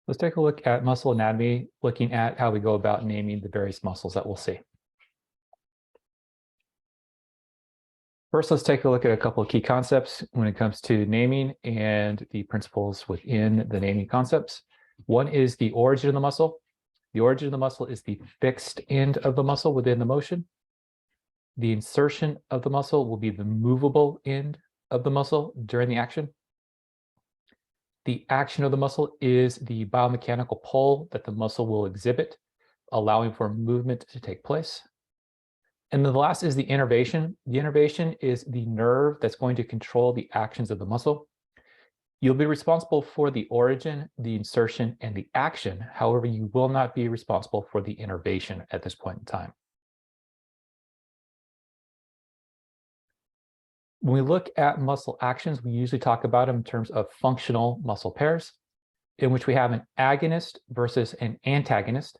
Let's take a look at muscle anatomy, looking at how we go about naming the various muscles that we'll see. First, let's take a look at a couple of key concepts when it comes to naming and the principles within the naming concepts. One is the origin of the muscle. The origin of the muscle is the fixed end of the muscle within the motion. The insertion of the muscle will be the movable end of the muscle during the action. The action of the muscle is the biomechanical pull that the muscle will exhibit, allowing for movement to take place. And then the last is the innervation. The innervation is the nerve that's going to control the actions of the muscle. You'll be responsible for the origin, the insertion, and the action. However, you will not be responsible for the innervation at this point in time. When we look at muscle actions, we usually talk about them in terms of functional muscle pairs, in which we have an agonist versus an antagonist.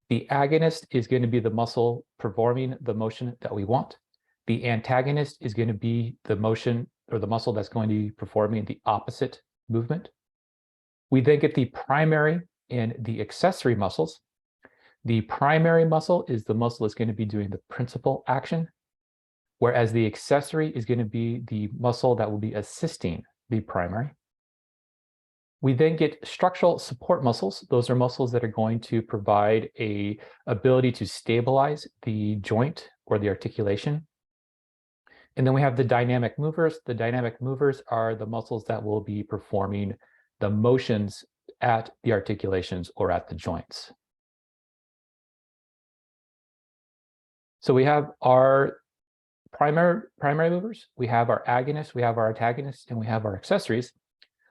The agonist is going to be the muscle performing the motion that we want. The antagonist is going to be the motion or the muscle that's going to be performing the opposite movement. We then get the primary and the accessory muscles. The primary muscle is the muscle that's going to be doing the principal action, whereas the accessory is going to be the muscle that will be assisting the primary. We then get structural support muscles. Those are muscles that are going to provide an ability to stabilize the joint or the articulation. And then we have the dynamic movers. The dynamic movers are the muscles that will be performing the motions at the articulations or at the joints. So we have our primary movers, we have our agonists, we have our antagonists, and we have our accessories.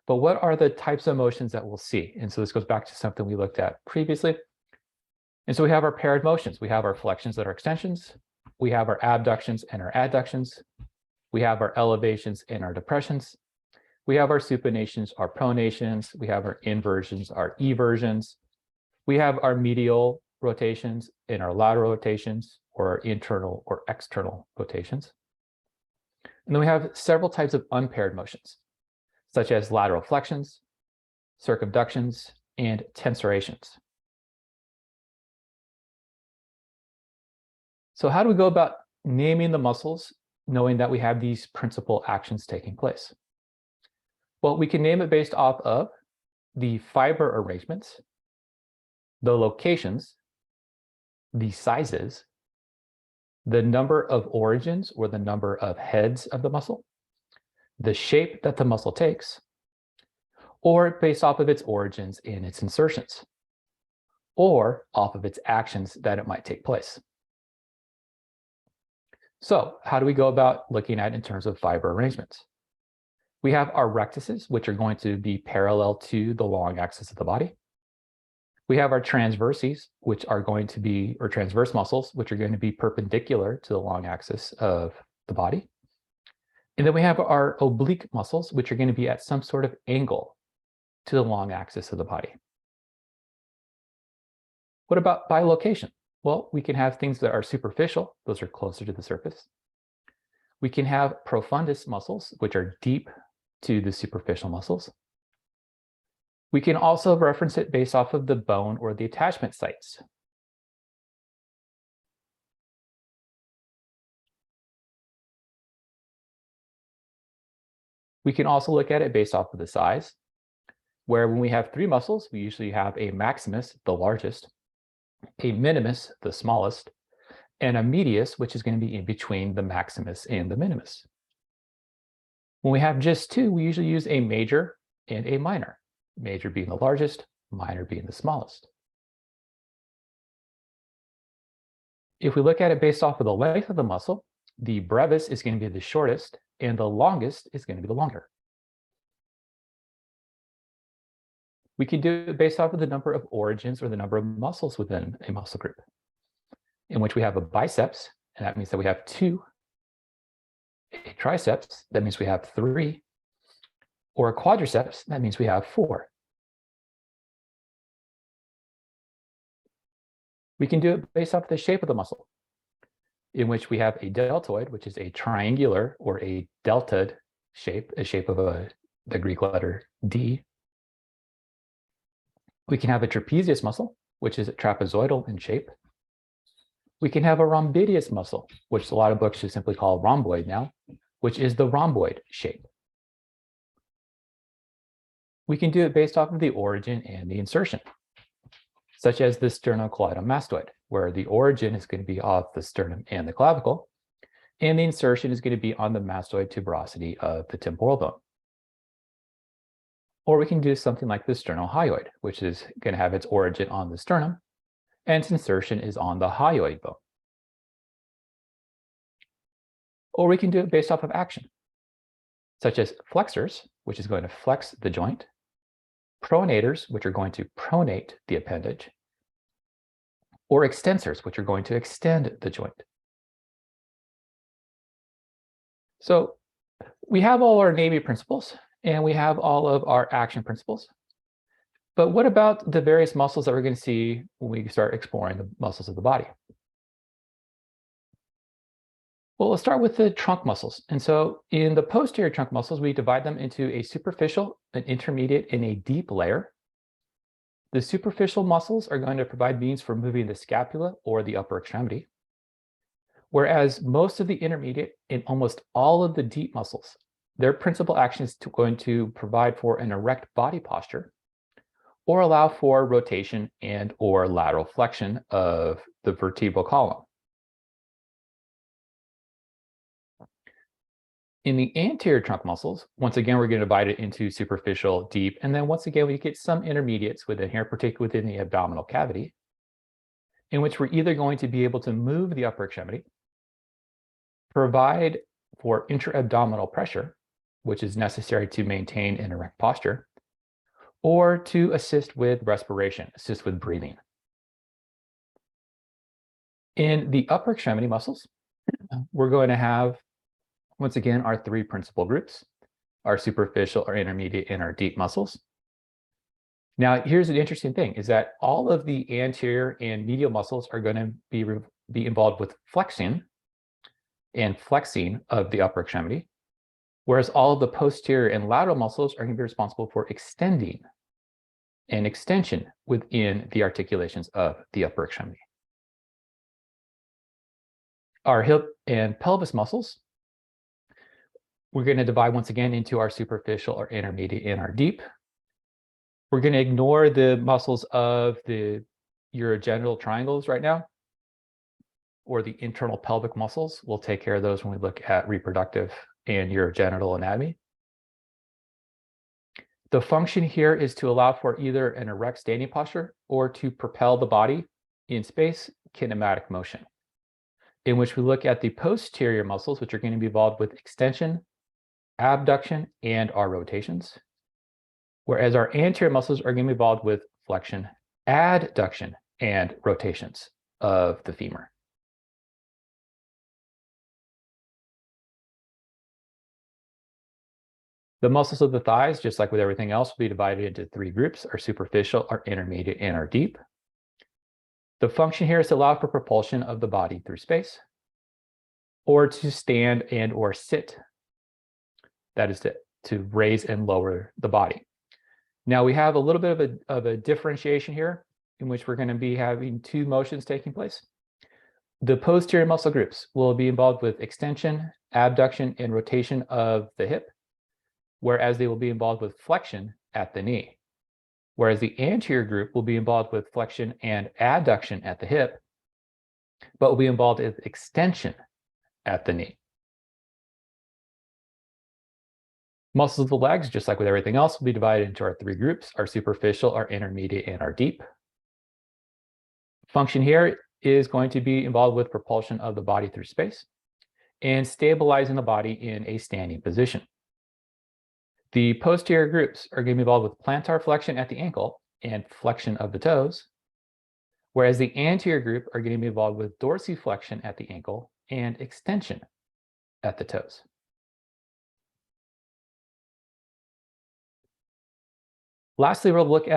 But what are the types of motions that we'll see? And so this goes back to something we looked at previously. And so we have our paired motions. We have our flexions that are extensions. We have our abductions and our adductions. We have our elevations and our depressions. We have our supinations, our pronations. We have our inversions, our eversions. We have our medial rotations and our lateral rotations, or our internal or external rotations. And then we have several types of unpaired motions, such as lateral flexions, circumductions, and tensurations. So how do we go about naming the muscles, knowing that we have these principal actions taking place? Well, we can name it based off of the fiber arrangements, the locations, the sizes, the number of origins or the number of heads of the muscle, the shape that the muscle takes, or based off of its origins and its insertions, or off of its actions that it might take place. So how do we go about looking at in terms of fiber arrangements? We have our rectuses, which are going to be parallel to the long axis of the body. We have our transverses, which are going to be, or transverse muscles, which are going to be perpendicular to the long axis of the body. And then we have our oblique muscles, which are going to be at some sort of angle to the long axis of the body. What about by location? Well, we can have things that are superficial. Those are closer to the surface. We can have profundus muscles, which are deep to the superficial muscles. We can also reference it based off of the bone or the attachment sites. We can also look at it based off of the size, where when we have three muscles, we usually have a maximus, the largest, a minimus, the smallest, and a medius, which is going to be in between the maximus and the minimus. When we have just two, we usually use a major and a minor, major being the largest, minor being the smallest. If we look at it based off of the length of the muscle, the brevis is going to be the shortest, and the longest is going to be the longer. We can do it based off of the number of origins or the number of muscles within a muscle group, in which we have a biceps, and that means that we have two, a triceps, that means we have three, or a quadriceps, that means we have four. We can do it based off the shape of the muscle, in which we have a deltoid, which is a triangular or a deltoid shape, a shape of the Greek letter D. We can have a trapezius muscle, which is trapezoidal in shape. We can have a rhombidius muscle, which a lot of books just simply call rhomboid now, which is the rhomboid shape. We can do it based off of the origin and the insertion, such as the sternocleidomastoid, where the origin is going to be off the sternum and the clavicle, and the insertion is going to be on the mastoid tuberosity of the temporal bone. Or we can do something like the sternohyoid, which is going to have its origin on the sternum, and its insertion is on the hyoid bone. Or we can do it based off of action, such as flexors, which is going to flex the joint, pronators, which are going to pronate the appendage, or extensors, which are going to extend the joint. So we have all our Navy principles, and we have all of our action principles. But what about the various muscles that we're going to see when we start exploring the muscles of the body? Well, let's start with the trunk muscles. And so in the posterior trunk muscles, we divide them into a superficial, an intermediate, and a deep layer. The superficial muscles are going to provide means for moving the scapula or the upper extremity, whereas most of the intermediate and almost all of the deep muscles, their principal action is going to provide for an erect body posture or allow for rotation and or lateral flexion of the vertebral column. In the anterior trunk muscles, once again, we're going to divide it into superficial, deep, and then once again, we get some intermediates within here, particularly within the abdominal cavity, in which we're either going to be able to move the upper extremity, provide for intra-abdominal pressure, which is necessary to maintain an erect posture, or to assist with respiration, assist with breathing. In the upper extremity muscles, we're going to have, once again, our three principal groups, our superficial, our intermediate, and our deep muscles. Now, here's an interesting thing, is that all of the anterior and medial muscles are going to be involved with flexing and flexing of the upper extremity, whereas all of the posterior and lateral muscles are going to be responsible for extending and extension within the articulations of the upper extremity. Our hip and pelvis muscles, we're going to divide once again into our superficial, our intermediate, and our deep. We're going to ignore the muscles of the urogenital triangles right now, or the internal pelvic muscles. We'll take care of those when we look at reproductive and urogenital anatomy. The function here is to allow for either an erect standing posture or to propel the body in space, kinematic motion, in which we look at the posterior muscles, which are going to be involved with extension, abduction, and our rotations, whereas our anterior muscles are going to be involved with flexion, adduction, and rotations of the femur. The muscles of the thighs, just like with everything else, will be divided into three groups: our superficial, our intermediate, and our deep. The function here is to allow for propulsion of the body through space, or to stand and or sit. That is to raise and lower the body. Now we have a little bit of a differentiation here, in which we're going to be having two motions taking place. The posterior muscle groups will be involved with extension, abduction, and rotation of the hip, whereas they will be involved with flexion at the knee. Whereas the anterior group will be involved with flexion and adduction at the hip, but will be involved with extension at the knee. Muscles of the legs, just like with everything else, will be divided into our three groups: our superficial, our intermediate, and our deep. Function here is going to be involved with propulsion of the body through space and stabilizing the body in a standing position. The posterior groups are going to be involved with plantar flexion at the ankle and flexion of the toes, whereas the anterior group are going to be involved with dorsiflexion at the ankle and extension at the toes. Lastly, we'll look at